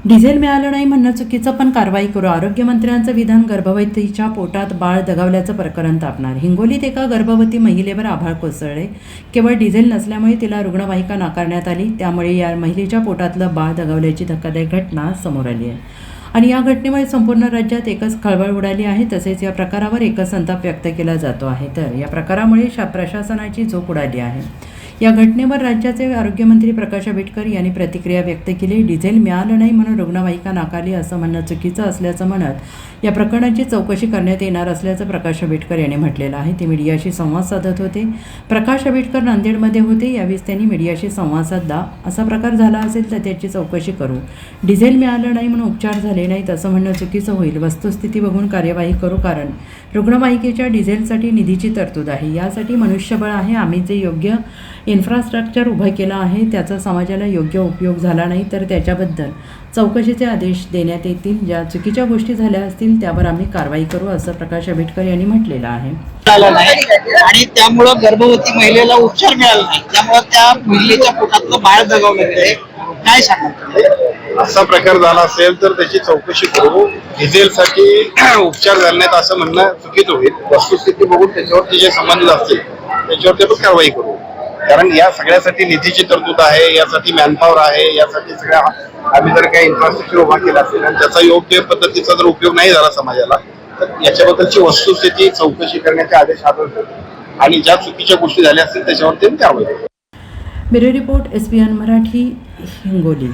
Diesel मिळालं नाही म्हणणं चुकीचं, पण कारवाई करू. आरोग्यमंत्र्यांचं विधान गर्भवतीच्या पोटात बाळ दगावल्याचं प्रकरण तापणार. हिंगोलीत एका गर्भवती महिलेवर आभाळ कोसळले. केवळ डिझेल नसल्यामुळे तिला रुग्णवाहिका नाकारण्यात आली. त्यामुळे या महिलेच्या पोटातलं बाळ दगावल्याची धक्कादायक घटना समोर आली आहे. आणि या घटनेमुळे संपूर्ण राज्यात एकच खळबळ उडाली आहे. तसेच या प्रकारावर एकच संताप व्यक्त केला जातो आहे. तर या प्रकारामुळे प्रशासनाची झोप उडाली आहे. या घटनेवर राज्याचे आरोग्यमंत्री प्रकाश आंबेडकर यांनी प्रतिक्रिया व्यक्त केली. डिझेल मिळालं नाही म्हणून रुग्णवाहिका नाकारली असं म्हणणं चुकीचं असल्याचं म्हणत या प्रकरणाची चौकशी करण्यात येणार असल्याचं प्रकाश आंबेडकर यांनी म्हटलेलं आहे. ते मीडियाशी संवाद साधत होते. प्रकाश आंबेडकर नांदेडमध्ये होते. यावेळी त्यांनी मीडियाशी संवाद साधला. असा प्रकार झाला असेल तर त्याची चौकशी करू. डिझेल मिळालं नाही म्हणून उपचार झाले नाहीत असं म्हणणं चुकीचं होईल. वस्तुस्थिती बघून कार्यवाही करू. कारण रुग्णवाहिकेच्या डिझेलसाठी निधीची तरतूद आहे. यासाठी मनुष्यबळ आहे. आम्ही जे योग्य इन्फ्रास्ट्रक्चर उभं केलं आहे त्याचा समाजाला योग्य उपयोग झाला नाही तर त्याच्याबद्दल चौकशीचे आदेश देण्यात येतील. ज्या चुकीच्या गोष्टी झाल्या असतील त्यावर आम्ही कारवाई करू असं प्रकाश आंबेडकर यांनी म्हटलेलं आहे. आणि त्यामुळं गर्भवती महिलेला उपचार मिळाला नाही, त्यामुळे त्या महिलेच्या पोटातलं बाळ दगावलं गेलंय. काय सांगणार? असा प्रकार झाला असेल तर त्याची चौकशी करू. डिझेलसाठी उपचार झाले नाहीत असं म्हणणं चुकीचं होईल. वस्तुस्थिती बघून त्याच्यावरती जे संबंधित असतील त्याच्यावरती आपण कारवाई करू. कारण या सगळ्यासाठी निधीची तरतूद आहे, यासाठी मॅनपॉवर आहे, यासाठी सगळ्या आम्ही जर काही इन्फ्रास्ट्रक्चर उभा केला असेल आणि त्याचा योग्य पद्धतीचा जर उपयोग नाही झाला समाजाला तर याच्याबद्दलची वस्तुस्थिती चौकशी करण्याचे आदेश आढळतात आणि ज्या चुकीच्या गोष्टी झाल्या असतील त्याच्यावरती कारवाई करू. Bureau report SBN Marathi, Hingoli.